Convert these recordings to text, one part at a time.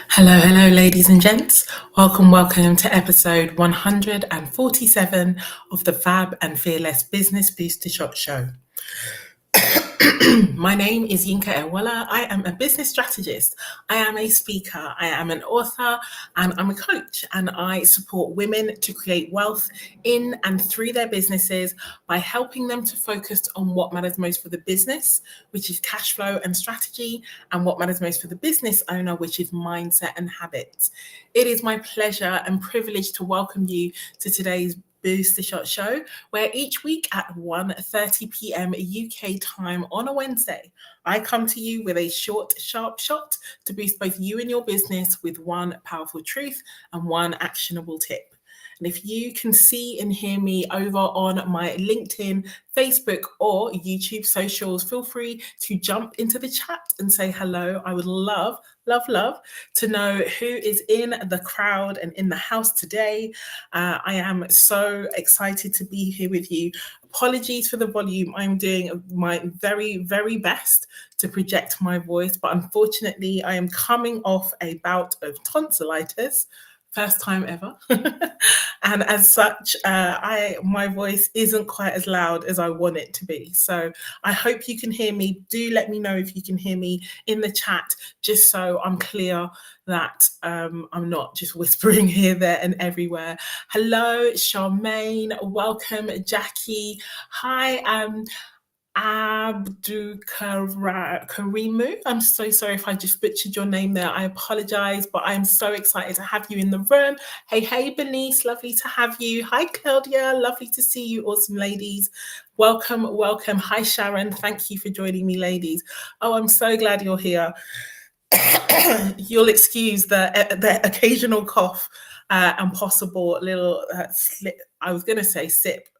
Hello, ladies and gents. Welcome to episode 147 of the FAB and Fearless Business Booster Shot Show. My name is Yinka. I am a business strategist. I am a speaker. I am an author and I'm a coach. And I support women to create wealth in and through their businesses by helping them to focus on what matters most for the business, which is cash flow and strategy, and what matters most for the business owner, which is mindset and habits. It is my pleasure and privilege to welcome you to today's Booster Shot Show, where each week at 1:30 p.m. UK time on a Wednesday, I come to you with a short, sharp shot to boost both you and your business with one powerful truth and one actionable tip. And if you can see and hear me over on my LinkedIn, Facebook, or YouTube socials, feel free to jump into the chat and say hello. I would love to know who is in the crowd and in the house today. I am so excited to be here with you. Apologies for the volume. I'm doing my very, very best to project my voice, but unfortunately, I am coming off a bout of tonsillitis. First time ever. And as such, my voice isn't quite as loud as I want it to be. So I hope you can hear me. Do let me know if you can hear me in the chat, just so I'm clear that I'm not just whispering here, there, and everywhere. Hello, Charmaine. Welcome, Jackie. Hi, Karimu. I'm so sorry if I just butchered your name there. I apologize, but I'm so excited to have you in the room. Hey, Bernice, lovely to have you. Hi, Claudia, lovely to see you, awesome ladies. Welcome. Hi, Sharon. Thank you for joining me, ladies. Oh, I'm so glad you're here. You'll excuse the occasional cough and possible little slip. I was going to say sip.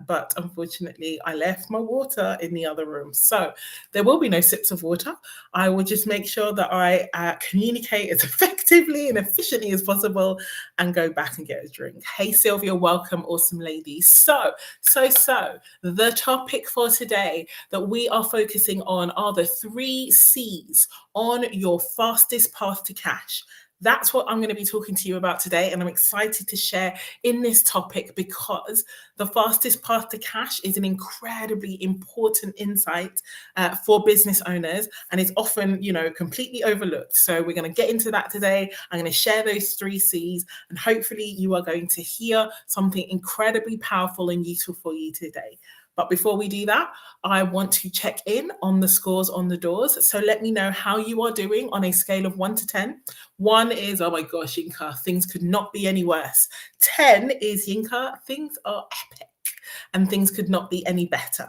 But unfortunately, I left my water in the other room. So there will be no sips of water. I will just make sure that I communicate as effectively and efficiently as possible and go back and get a drink. Hey, Sylvia, welcome, awesome ladies. So, the topic for today that we are focusing on are the 3 C's on your fastest path to cash. That's what I'm going to be talking to you about today, and I'm excited to share in this topic because the fastest path to cash is an incredibly important insight for business owners, and it's often, completely overlooked. So we're going to get into that today. I'm going to share those 3 C's, and hopefully you are going to hear something incredibly powerful and useful for you today. But before we do that, I want to check in on the scores on the doors. So let me know how you are doing on a scale of 1 to 10. 1 is, oh my gosh, Yinka, things could not be any worse. 10 is, Yinka, things are epic and things could not be any better.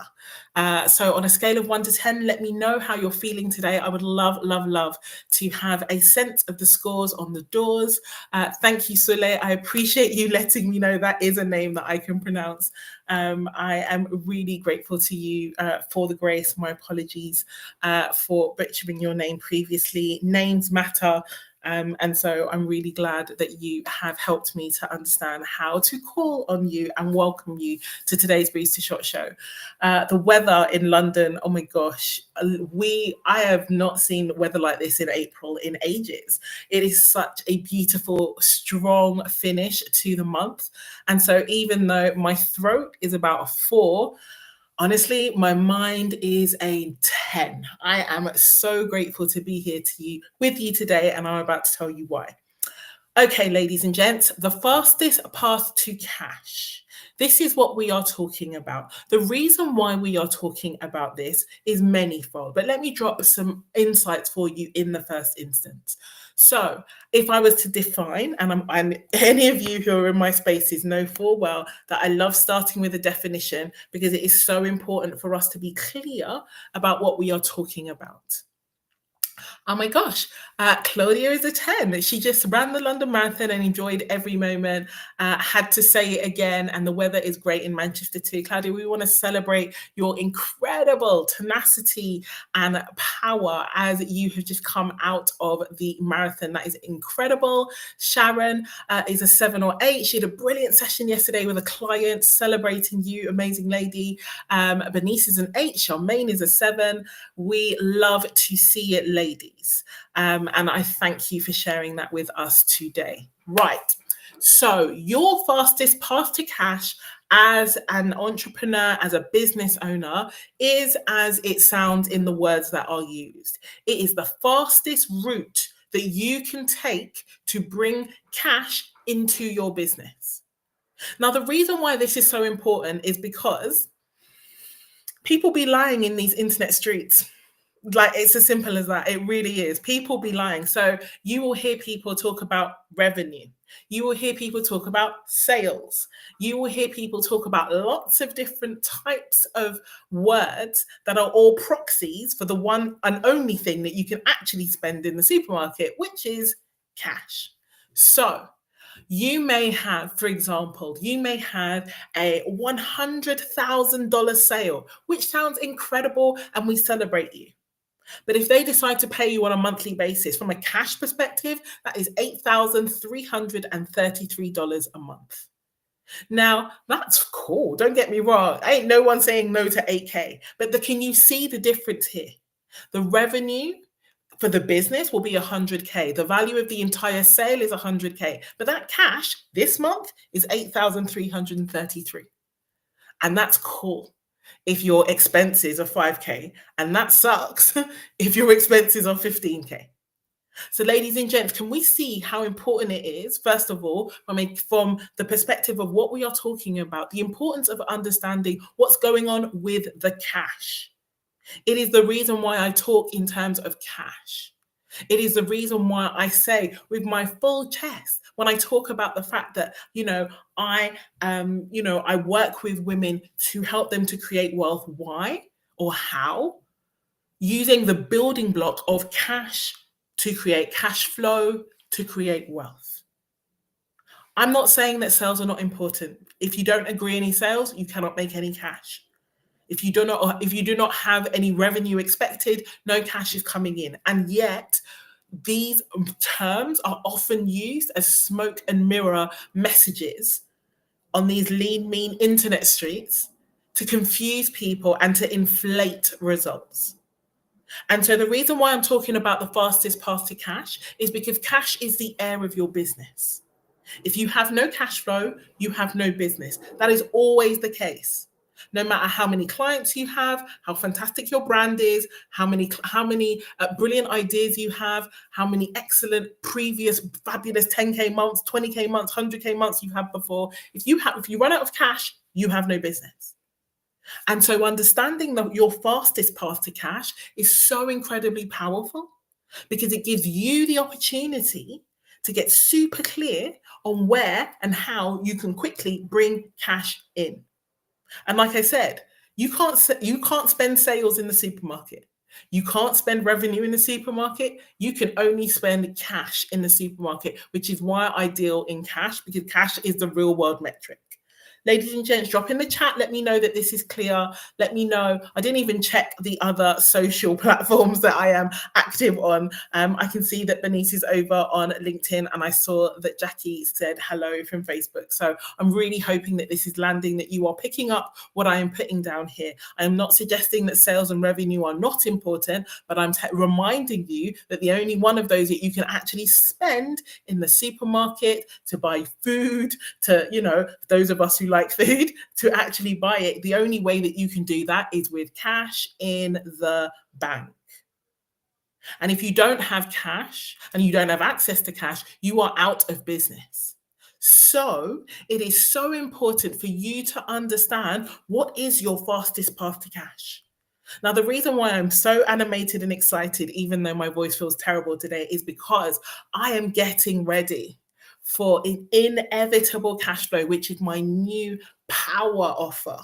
So on a scale of 1 to 10, let me know how you're feeling today. I would love to have a sense of the scores on the doors. Thank you, Sule. I appreciate you letting me know that is a name that I can pronounce. I am really grateful to you for the grace. My apologies for butchering your name previously. Names matter. And so I'm really glad that you have helped me to understand how to call on you and welcome you to today's Booster Shot Show. The weather in London, oh my gosh, I have not seen weather like this in April in ages. It is such a beautiful, strong finish to the month. And so even though my throat is about a 4, honestly, my mind is a 10. I am so grateful to be here with you today, and I'm about to tell you why. Okay, ladies and gents, the fastest path to cash. This is what we are talking about. The reason why we are talking about this is manifold, but let me drop some insights for you in the first instance. So if I was to define, and any of you who are in my spaces know full well that I love starting with a definition because it is so important for us to be clear about what we are talking about. Oh my gosh, Claudia is a 10. She just ran the London Marathon and enjoyed every moment. Had to say it again, and the weather is great in Manchester too. Claudia, we want to celebrate your incredible tenacity and power as you have just come out of the marathon. That is incredible. Sharon is a 7 or 8. She had a brilliant session yesterday with a client celebrating you, amazing lady. Bernice is an 8. Charmaine is a 7. We love to see it, ladies. ladies. And I thank you for sharing that with us today. Right. So, your fastest path to cash as an entrepreneur, as a business owner, is as it sounds in the words that are used. It is the fastest route that you can take to bring cash into your business. Now, the reason why this is so important is because people be lying in these internet streets. Like, it's as simple as that. It really is. People be lying. So you will hear people talk about revenue. You will hear people talk about sales. You will hear people talk about lots of different types of words that are all proxies for the one and only thing that you can actually spend in the supermarket, which is cash. So you may have, for example, you may have a $100,000 sale, which sounds incredible, and we celebrate you. But if they decide to pay you on a monthly basis, from a cash perspective, that is $8,333 a month. Now, that's cool. Don't get me wrong. Ain't no one saying no to 8K. But can you see the difference here? The revenue for the business will be 100K. The value of the entire sale is 100K. But that cash this month is 8,333. And that's cool if your expenses are 5K, and that sucks if your expenses are 15K. So, ladies and gents, can we see how important it is, first of all, from the perspective of what we are talking about, the importance of understanding what's going on with the cash? It is the reason why I talk in terms of cash. It is the reason why I say with my full chest, when I talk about the fact that, I work with women to help them to create wealth. Why or how? Using the building block of cash to create cash flow, to create wealth. I'm not saying that sales are not important. If you don't agree any sales, you cannot make any cash. If you do not have any revenue expected, no cash is coming in. And yet, these terms are often used as smoke and mirror messages on these lean, mean internet streets to confuse people and to inflate results. And so the reason why I'm talking about the fastest path to cash is because cash is the air of your business. If you have no cash flow, you have no business. That is always the case. No matter how many clients you have, how fantastic your brand is, how many brilliant ideas you have, how many excellent previous fabulous 10K months, 20K months, 100K months you had before, if you run out of cash, you have no business. And so understanding that your fastest path to cash is so incredibly powerful because it gives you the opportunity to get super clear on where and how you can quickly bring cash in. And like I said, you can't spend sales in the supermarket. You can't spend revenue in the supermarket. You can only spend cash in the supermarket, which is why I deal in cash, because cash is the real world metric. Ladies and gents, drop in the chat. Let me know that this is clear. Let me know. I didn't even check the other social platforms that I am active on. I can see that Bernice is over on LinkedIn, and I saw that Jackie said hello from Facebook. So I'm really hoping that this is landing, that you are picking up what I am putting down here. I am not suggesting that sales and revenue are not important, but I'm reminding you that the only one of those that you can actually spend in the supermarket to buy food, to, those of us who like food, to actually buy it, the only way that you can do that is with cash in the bank. And if you don't have cash and you don't have access to cash, you are out of business. So it is so important for you to understand what is your fastest path to cash. Now, the reason why I'm so animated and excited, even though my voice feels terrible today, is because I am getting ready for an inevitable cash flow, which is my new power offer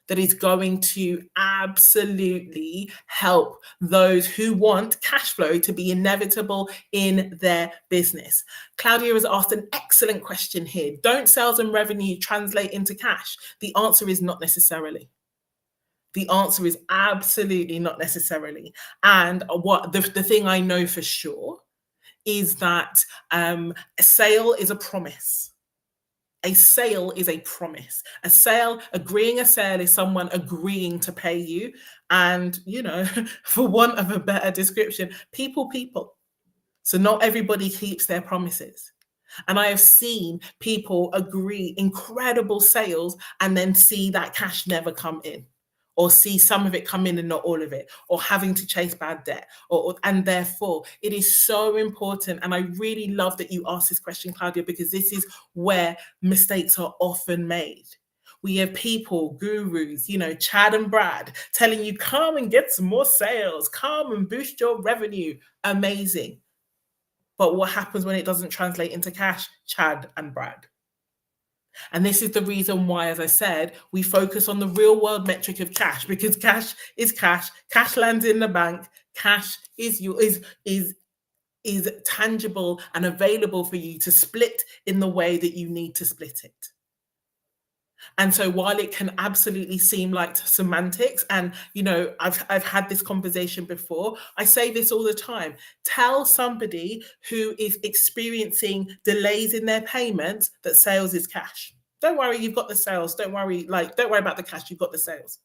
that is going to absolutely help those who want cash flow to be inevitable in their business. Claudia has asked an excellent question here. Don't sales and revenue translate into cash? The answer is not necessarily. The answer is absolutely not necessarily. And what the thing I know for sure is that a sale is a promise. A sale is a promise. Agreeing a sale is someone agreeing to pay you. And, for want of a better description, people. So not everybody keeps their promises. And I have seen people agree incredible sales and then see that cash never come in, or see some of it come in and not all of it, or having to chase bad debt. And therefore, it is so important. And I really love that you asked this question, Claudia, because this is where mistakes are often made. We have people, gurus, Chad and Brad, telling you, come and get some more sales, come and boost your revenue. Amazing. But what happens when it doesn't translate into cash? Chad and Brad. And this is the reason why, as I said, we focus on the real world metric of cash, because cash is cash. Cash lands in the bank. Cash is tangible and available for you to split in the way that you need to split it. And so while it can absolutely seem like semantics, and I've had this conversation before, I say this all the time. Tell somebody who is experiencing delays in their payments that sales is cash. Don't worry, you've got the sales. Don't worry about the cash, you've got the sales.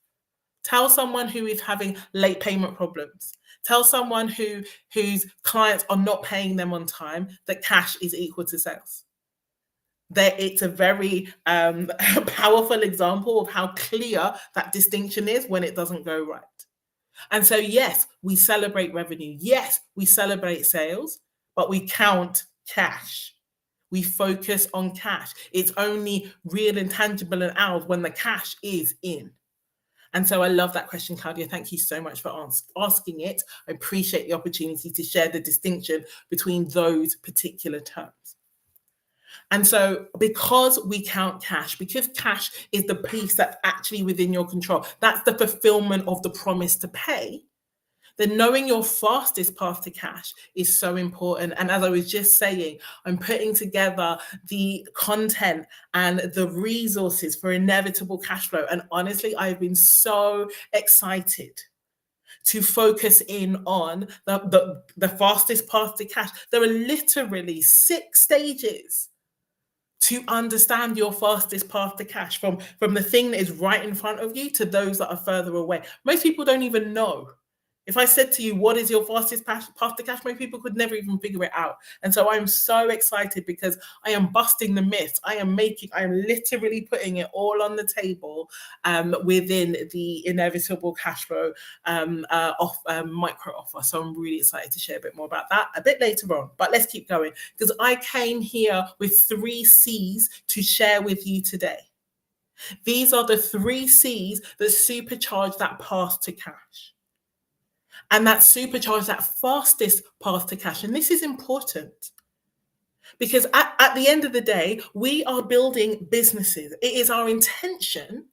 Tell someone who is having late payment problems. Tell someone whose clients are not paying them on time that cash is equal to sales. It's a very powerful example of how clear that distinction is when it doesn't go right. And so, yes, we celebrate revenue. Yes, we celebrate sales, but we count cash. We focus on cash. It's only real and tangible and ours when the cash is in. And so I love that question, Claudia. Thank you so much for asking it. I appreciate the opportunity to share the distinction between those particular terms. And so because we count cash, because cash is the piece that's actually within your control, that's the fulfillment of the promise to pay, then knowing your fastest path to cash is so important. And as I was just saying, I'm putting together the content and the resources for inevitable cash flow. And honestly, I've been so excited to focus in on the fastest path to cash. There are literally 6 stages to understand your fastest path to cash, from the thing that is right in front of you to those that are further away. Most people don't even know. If I said to you, what is your fastest path to cash? Most people could never even figure it out. And so I'm so excited because I am busting the myths. I am literally putting it all on the table within the inevitable cash flow micro offer. So I'm really excited to share a bit more about that a bit later on. But let's keep going, because I came here with 3 C's to share with you today. These are the 3 C's that supercharge that path to cash. And that supercharge that fastest path to cash. And this is important because at the end of the day, we are building businesses. It is our intention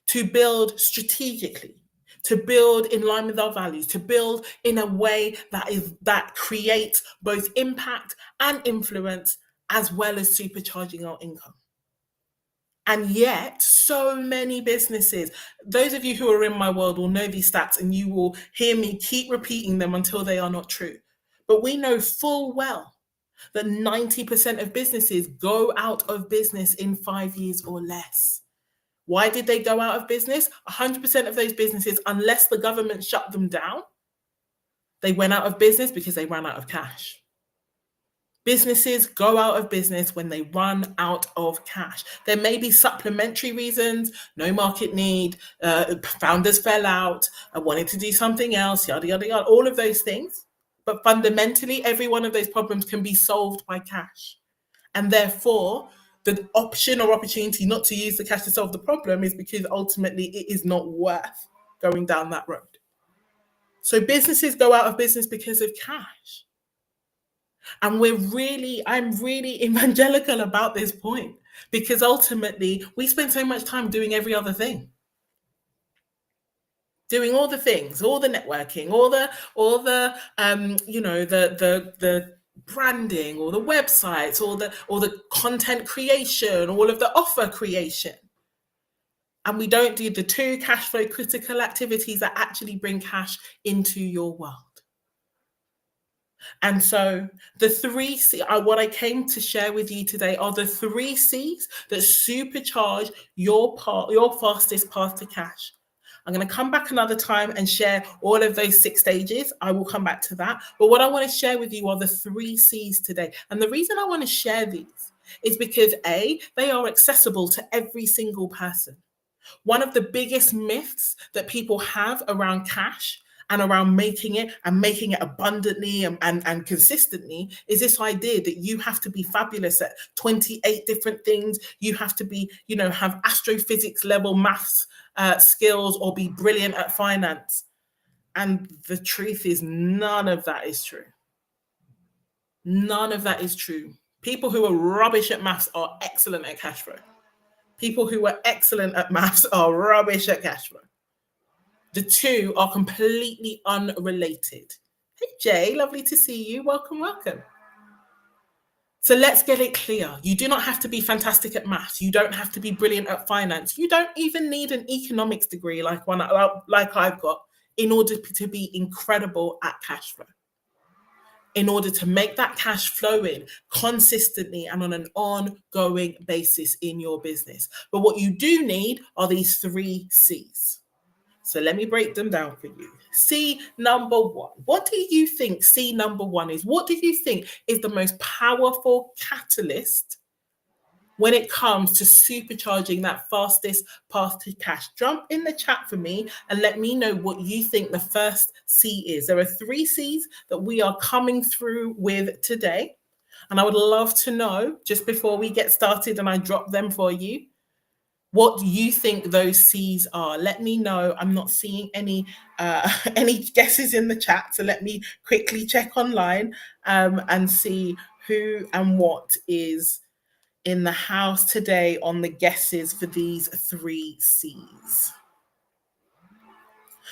to build strategically, to build in line with our values, to build in a way that creates both impact and influence, as well as supercharging our income. And yet, so many businesses, those of you who are in my world will know these stats, and you will hear me keep repeating them until they are not true. But we know full well that 90% of businesses go out of business in 5 years or less. Why did they go out of business? 100% of those businesses, unless the government shut them down, they went out of business because they ran out of cash. Businesses go out of business when they run out of cash. There may be supplementary reasons, no market need, founders fell out, wanted to do something else, yada, yada, yada, all of those things. But fundamentally, every one of those problems can be solved by cash. And therefore, the option or opportunity not to use the cash to solve the problem is because ultimately it is not worth going down that road. So businesses go out of business because of cash. And I'm really evangelical about this point, because ultimately we spend so much time doing every other thing. Doing all the things, all the networking, all the branding, or the websites, or the content creation, all of the offer creation. And we don't do the 2 cash flow critical activities that actually bring cash into your world. And so the 3C, what I came to share with you today are the 3C's that supercharge your fastest path to cash. I'm going to come back another time and share all of those 6 stages. I will come back to that. But what I want to share with you are the 3C's today. And the reason I want to share these is because A, they are accessible to every single person. One of the biggest myths that people have around cash and around making it abundantly and consistently is this idea that you have to be fabulous at 28 different things. You have to be, have astrophysics level maths skills or be brilliant at finance. And the truth is, none of that is true. None of that is true. People who are rubbish at maths are excellent at cash flow. People who are excellent at maths are rubbish at cash flow. The two are completely unrelated. Hey, Jay, lovely to see you. Welcome, welcome. So let's get it clear. You do not have to be fantastic at maths. You don't have to be brilliant at finance. You don't even need an economics degree like I've got in order to be incredible at cash flow. In order to make that cash flow in consistently and on an ongoing basis in your business. But what you do need are these 3 C's. So let me break them down for you. C number 1. What do you think C number 1 is? What do you think is the most powerful catalyst when it comes to supercharging that fastest path to cash? Jump in the chat for me and let me know what you think the first C is. There are 3 C's that we are coming through with today. And I would love to know, just before we get started and I drop them for you, what you think those C's are. Let me know. I'm not seeing any guesses in the chat, so let me quickly check online and see who and what is in the house today on the guesses for these 3 C's.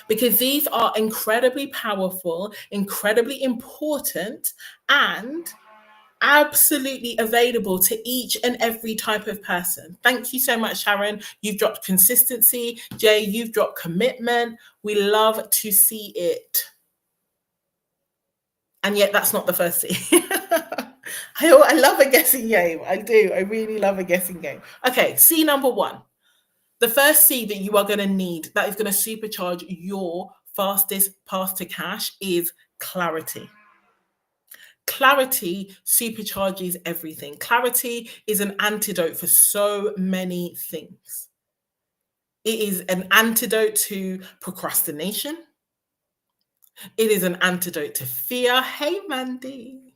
Because these are incredibly powerful, incredibly important, and absolutely available to each and every type of person. Thank you so much, Sharon. You've dropped consistency. Jay, you've dropped commitment. We love to see it. And yet that's not the first C. I love a guessing game. I do. I really love a guessing game. Okay, C number 1. The first C that you are going to need that is going to supercharge your fastest path to cash is clarity. Clarity supercharges everything. Clarity is an antidote for so many things. It is an antidote to procrastination. It is an antidote to fear. Hey, Mandy.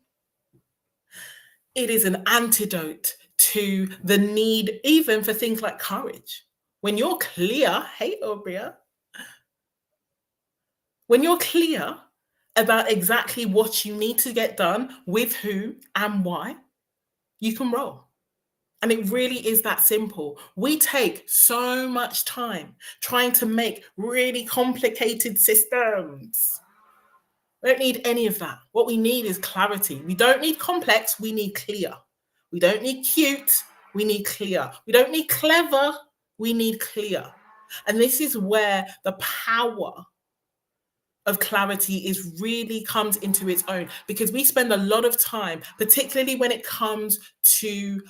It is an antidote to the need even for things like courage. When you're clear, hey, Obria, when you're clear about exactly what you need to get done, with who and why, you can roll. And it really is that simple. We take so much time trying to make really complicated systems. We don't need any of that. What we need is clarity. We don't need complex, we need clear. We don't need cute, we need clear. We don't need clever, we need clear. And this is where the power of clarity really comes into its own, because we spend a lot of time, particularly when it comes to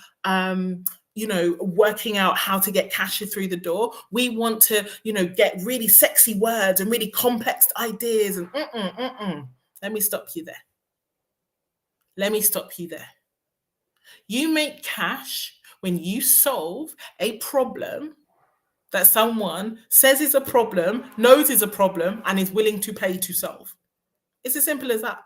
working out how to get cash through the door. We want to get really sexy words and really complex ideas and let me stop you there. You make cash when you solve a problem that someone says is a problem, knows is a problem, and is willing to pay to solve. It's as simple as that.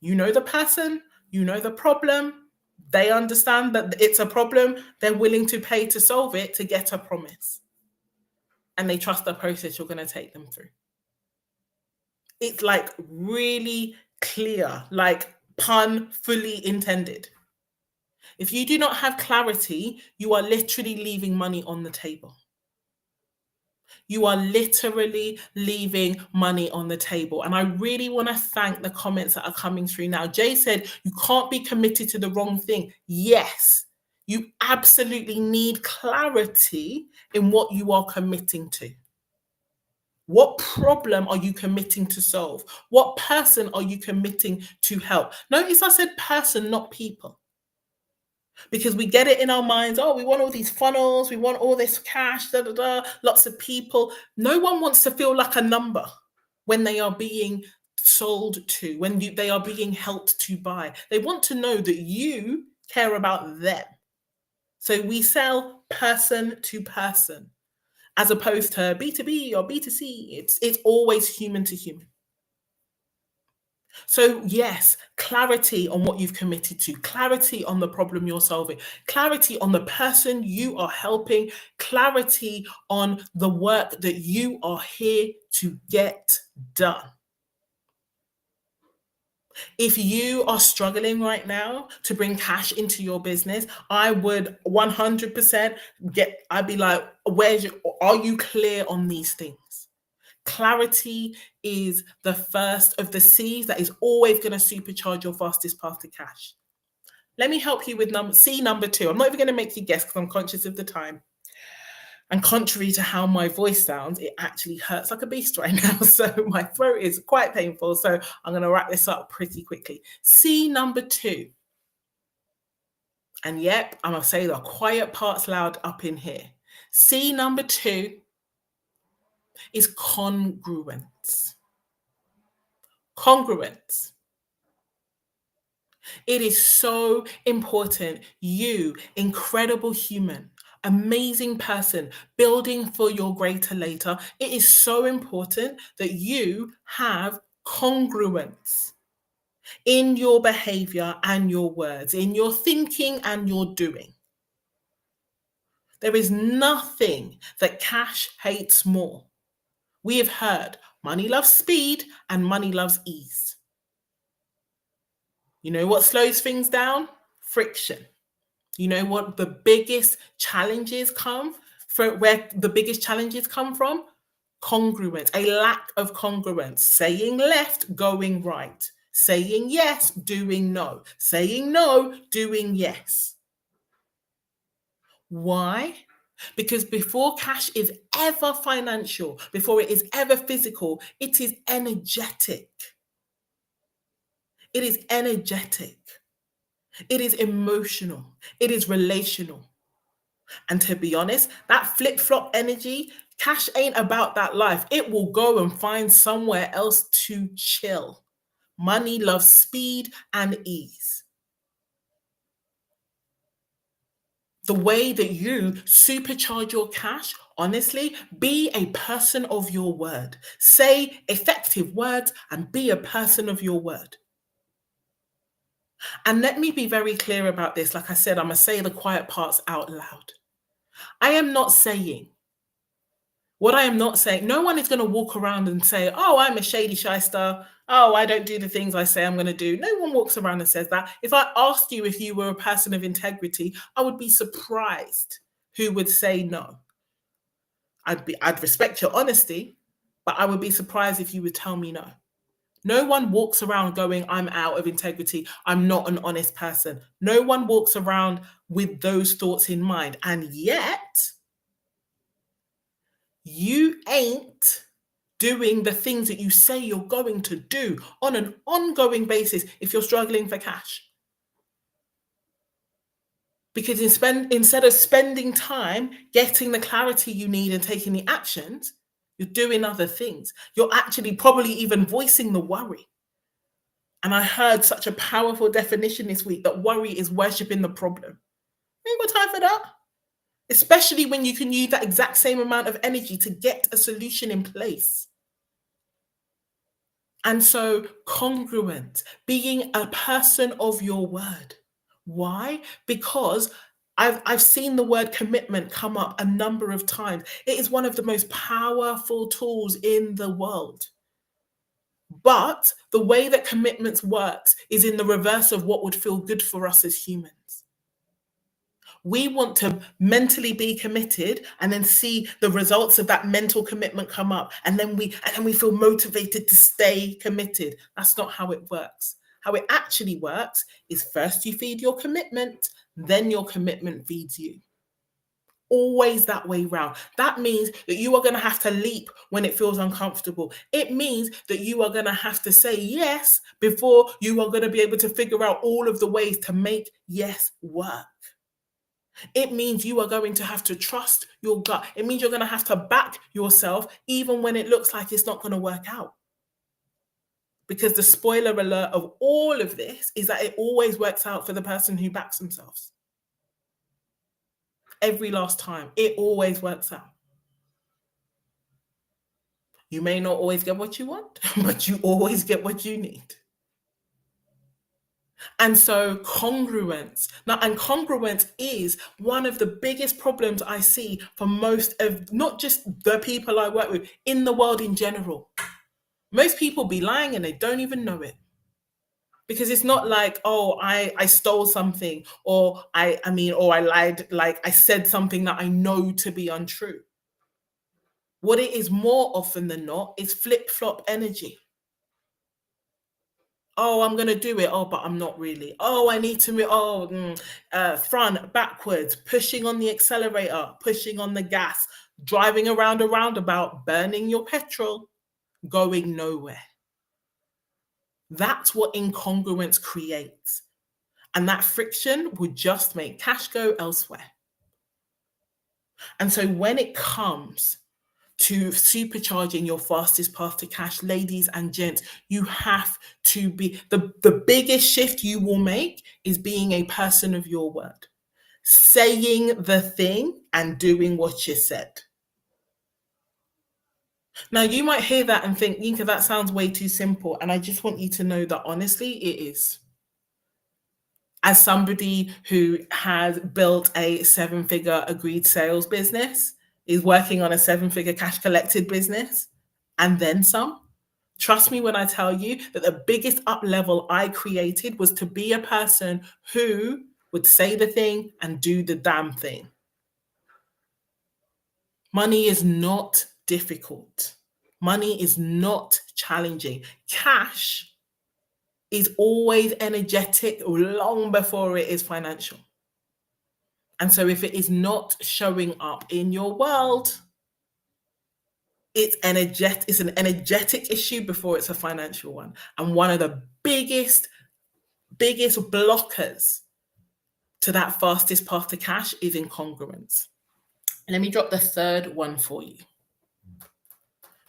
You know the person, you know the problem, they understand that it's a problem, they're willing to pay to solve it to get a promise. And they trust the process you're going to take them through. It's like really clear, like pun fully intended. If you do not have clarity, you are literally leaving money on the table. You are literally leaving money on the table. And I really want to thank the comments that are coming through now. Jay said, you can't be committed to the wrong thing. Yes, you absolutely need clarity in what you are committing to. What problem are you committing to solve? What person are you committing to help? Notice I said person, not people. Because we get it in our minds, oh, we want all these funnels, we want all this cash, da da da, lots of people. No one wants to feel like a number when they are being sold to, when they are being helped to buy. They want to know that you care about them. So we sell person to person as opposed to B2B or B2C. It's always human to human. So, yes, clarity on what you've committed to, clarity on the problem you're solving, clarity on the person you are helping, clarity on the work that you are here to get done. If you are struggling right now to bring cash into your business, I would 100% I'd be like, are you clear on these things? Clarity is the first of the C's that is always going to supercharge your fastest path to cash. Let me help you with C number 2. I'm not even going to make you guess because I'm conscious of the time. And contrary to how my voice sounds, it actually hurts like a beast right now. So my throat is quite painful. So I'm going to wrap this up pretty quickly. C number 2. And yep, I'm going to say the quiet parts loud up in here. C number 2 is congruence. Congruence. It is so important. You, incredible human, amazing person, building for your greater later. It is so important that you have congruence in your behavior and your words, in your thinking and your doing. There is nothing that cash hates more. We have heard money loves speed and money loves ease. You know what slows things down? Friction. You know what the biggest challenges come from? Where the biggest challenges come from? Congruence, a lack of congruence. Saying left, going right. Saying yes, doing no. Saying no, doing yes. Why? Because before cash is ever financial, before it is ever physical, it is energetic. It is energetic. It is emotional. It is relational. And to be honest, that flip-flop energy, cash ain't about that life. It will go and find somewhere else to chill. Money loves speed and ease. The way that you supercharge your cash, honestly, be a person of your word. Say effective words and be a person of your word. And let me be very clear about this. Like I said, I'm going to say the quiet parts out loud. I am not saying, what I am not saying, no one is going to walk around and say, oh, I'm a shady shyster. Oh, I don't do the things I say I'm going to do. No one walks around and says that. If I asked you if you were a person of integrity, I would be surprised who would say no. I'd respect your honesty, but I would be surprised if you would tell me no. No one walks around going, I'm out of integrity. I'm not an honest person. No one walks around with those thoughts in mind. And yet, you ain't doing the things that you say you're going to do on an ongoing basis if you're struggling for cash. Because instead of spending time getting the clarity you need and taking the actions, you're doing other things. You're actually probably even voicing the worry. And I heard such a powerful definition this week that worry is worshipping the problem. Ain't got time for that. Especially when you can use that exact same amount of energy to get a solution in place. And so, congruent, being a person of your word. Why? Because I've seen the word commitment come up a number of times. It is one of the most powerful tools in the world. But the way that commitments works is in the reverse of what would feel good for us as humans. We want to mentally be committed and then see the results of that mental commitment come up. And then we feel motivated to stay committed. That's not how it works. How it actually works is first you feed your commitment, then your commitment feeds you. always that way round. That means that you are going to have to leap when it feels uncomfortable. It means that you are going to have to say yes before you are going to be able to figure out all of the ways to make yes work. It means you are going to have to trust your gut. It means you're going to have to back yourself even when it looks like it's not going to work out. Because the spoiler alert of all of this is that it always works out for the person who backs themselves. Every last time, it always works out. You may not always get what you want, but you always get what you need. And so congruence. Now, and congruence is one of the biggest problems I see for most of not just the people I work with, in the world in general. Most people be lying and they don't even know it. Because it's not like, oh, I stole something, or I lied, like I said something that I know to be untrue. What it is more often than not is flip-flop energy. Oh, I'm gonna do it. Oh, but I'm not really. Oh, I need to. Front, backwards, pushing on the accelerator, pushing on the gas, driving around a roundabout, burning your petrol, going nowhere. That's what incongruence creates. And that friction would just make cash go elsewhere. And so when it comes to supercharging your fastest path to cash, ladies and gents, you have to be the biggest shift you will make is being a person of your word, saying the thing and doing what you said. Now, you might hear that and think, Yinka, that sounds way too simple. And I just want you to know that honestly, it is. As somebody who has built a 7-figure agreed sales business, is working on a 7-figure cash collected business, and then some, trust me when I tell you that the biggest up level I created was to be a person who would say the thing and do the damn thing. Money is not difficult. Money is not challenging. Cash is always energetic long before it is financial. And so if it is not showing up in your world, it's an energetic issue before it's a financial one. And one of the biggest blockers to that fastest path to cash is incongruence. Let me drop the third one for you.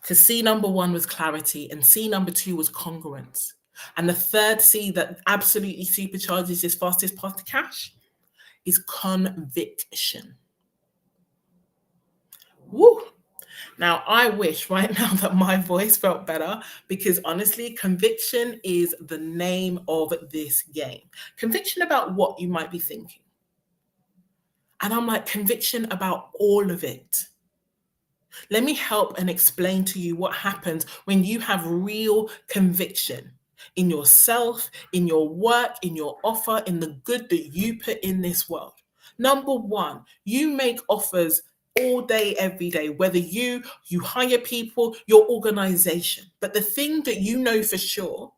Because C number 1 was clarity and C number 2 was congruence. And the third C that absolutely supercharges this fastest path to cash is conviction. Woo! Now, I wish right now that my voice felt better, because honestly, conviction is the name of this game. Conviction about what you might be thinking. And I'm like, conviction about all of it. Let me help and explain to you what happens when you have real conviction in yourself, in your work, in your offer, in the good that you put in this world. Number 1, you make offers all day, every day, whether you hire people, your organization. But the thing that you know for sure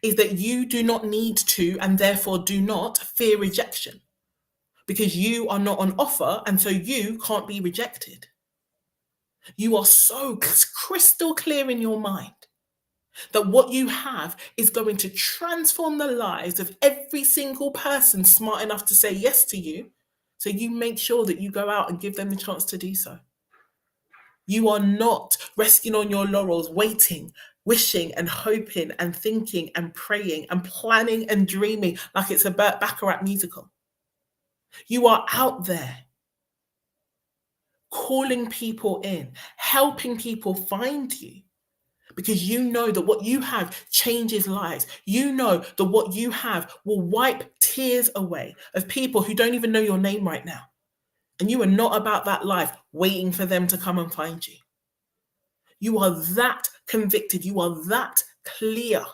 is that you do not need to, and therefore do not fear rejection, because you are not on offer, and so you can't be rejected. You are so crystal clear in your mind that what you have is going to transform the lives of every single person smart enough to say yes to you. So you make sure that you go out and give them the chance to do so. You are not resting on your laurels, waiting, wishing and hoping and thinking and praying and planning and dreaming like it's a Burt Bacharach musical. You are out there calling people in, helping people find you, because you know that what you have changes lives. You know that what you have will wipe tears away of people who don't even know your name right now. And you are not about that life waiting for them to come and find you. You are that convicted. You are that clear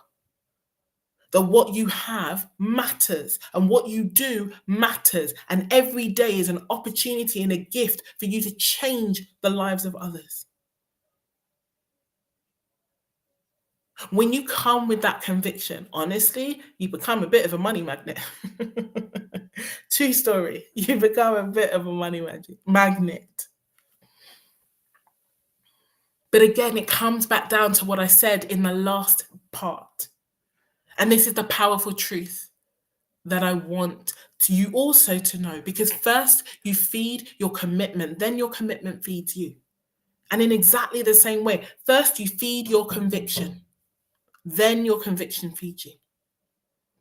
that what you have matters and what you do matters. And every day is an opportunity and a gift for you to change the lives of others. When you come with that conviction, honestly, you become a bit of a money magnet. True story. You become a bit of a money magnet. But again, it comes back down to what I said in the last part. And this is the powerful truth that I want you also to know, because first you feed your commitment, then your commitment feeds you. And in exactly the same way, first you feed your conviction, then your conviction feeds you.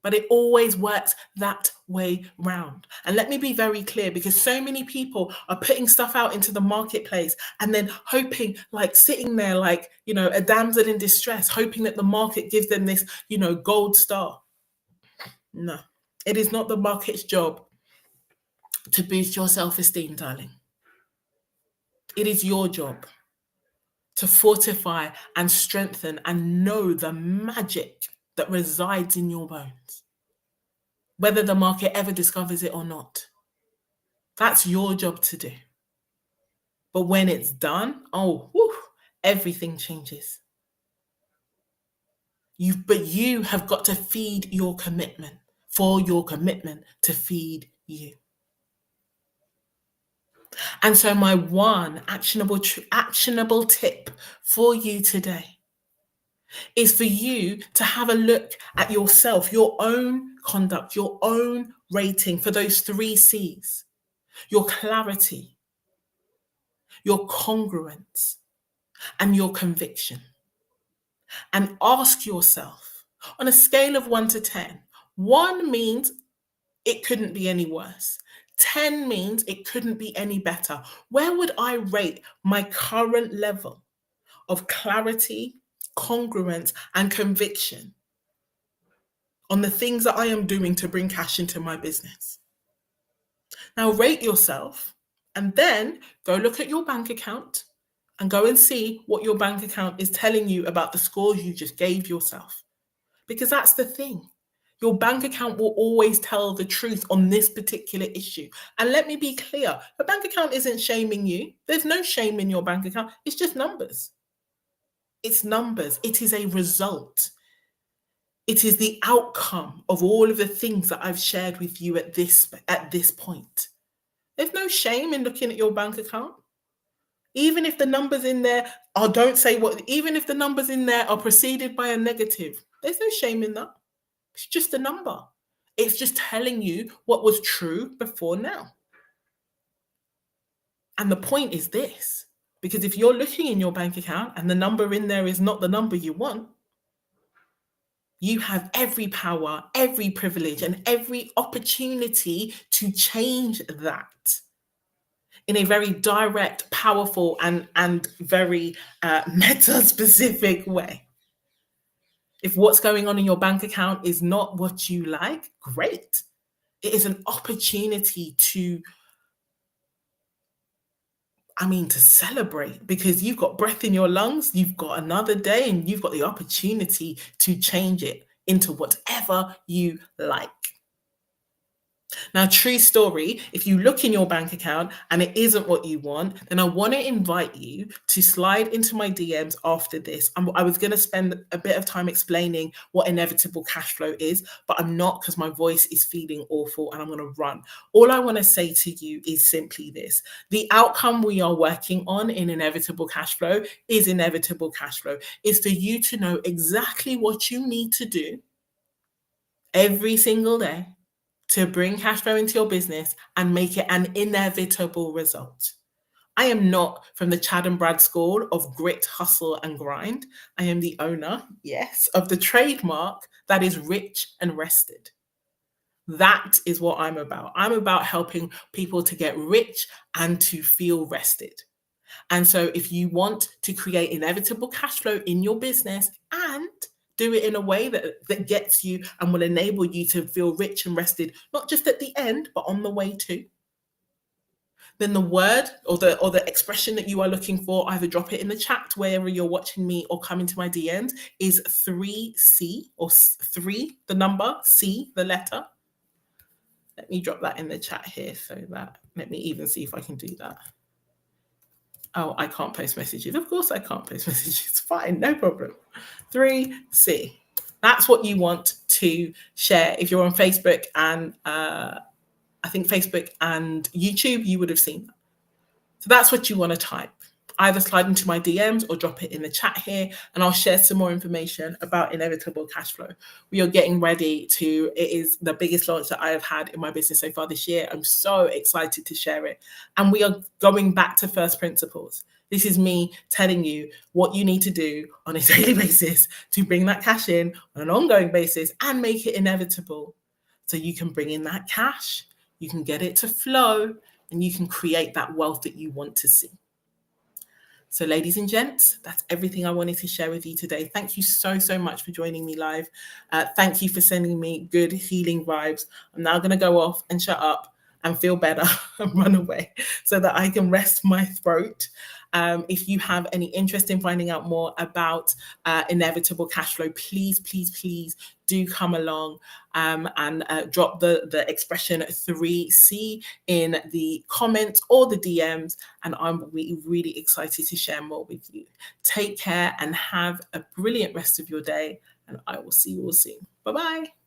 But it always works that way round. And let me be very clear, because so many people are putting stuff out into the marketplace and then hoping, like sitting there like, a damsel in distress, hoping that the market gives them this, gold star. No, it is not the market's job to boost your self-esteem, darling. It is your job to fortify and strengthen and know the magic that resides in your bones, whether the market ever discovers it or not. That's your job to do. But when it's done, everything changes. But you have got to feed your commitment for your commitment to feed you. And so my one actionable tip for you today is for you to have a look at yourself, your own conduct, your own rating for those 3 C's: your clarity, your congruence, and your conviction. And ask yourself, on a scale of 1 to 10, 1 means it couldn't be any worse. 10 means it couldn't be any better. Where would I rate my current level of clarity, congruence, and conviction on the things that I am doing to bring cash into my business? Now rate yourself and then go look at your bank account and go and see what your bank account is telling you about the scores you just gave yourself. Because that's the thing. Your bank account will always tell the truth on this particular issue. And let me be clear, a bank account isn't shaming you. There's no shame in your bank account. It's just numbers. It's numbers. It is a result. It is the outcome of all of the things that I've shared with you at this point. There's no shame in looking at your bank account. Even if the numbers in there even if the numbers in there are preceded by a negative, there's no shame in that. It's just a number. It's just telling you what was true before now. And the point is this, because if you're looking in your bank account and the number in there is not the number you want, you have every power, every privilege, and every opportunity to change that in a very direct, powerful, and very meta-specific way. If what's going on in your bank account is not what you like, great. It is an opportunity to celebrate, because you've got breath in your lungs, you've got another day, and you've got the opportunity to change it into whatever you like. Now, true story, if you look in your bank account and it isn't what you want, then I want to invite you to slide into my DMs after this. I was going to spend a bit of time explaining what inevitable cash flow is, but I'm not, because my voice is feeling awful and I'm going to run. All I want to say to you is simply this. The outcome we are working on in inevitable cash flow is inevitable cash flow. It's for you to know exactly what you need to do every single day to bring cash flow into your business and make it an inevitable result. I am not from the Chad and Brad school of grit, hustle, and grind. I am the owner, yes, of the trademark that is rich and rested. That is what I'm about. I'm about helping people to get rich and to feel rested. And so if you want to create inevitable cash flow in your business and do it in a way that gets you and will enable you to feel rich and rested, not just at the end, but on the way too, then the word or the expression that you are looking for, either drop it in the chat wherever you're watching me or come into my DMs, is 3C, or 3, the number, C, the letter. Let me drop that in the chat here let me even see if I can do that. Oh, I can't post messages. Of course I can't post messages. Fine, no problem. 3C. That's what you want to share. If you're on Facebook and I think Facebook and YouTube, you would have seen that. So that's what you want to type. Either slide into my DMs or drop it in the chat here, and I'll share some more information about inevitable cash flow. We are getting ready to, it is the biggest launch that I have had in my business so far this year. I'm so excited to share it. And we are going back to first principles. This is me telling you what you need to do on a daily basis to bring that cash in on an ongoing basis and make it inevitable. So you can bring in that cash, you can get it to flow, and you can create that wealth that you want to see. So ladies and gents, that's everything I wanted to share with you today. Thank you so, so much for joining me live. Thank you for sending me good healing vibes. I'm now going to go off and shut up and feel better and run away so that I can rest my throat. If you have any interest in finding out more about inevitable cash flow, please, please, please do come along and drop the expression 3C in the comments or the DMs. And I'm really, really excited to share more with you. Take care and have a brilliant rest of your day. And I will see you all soon. Bye-bye.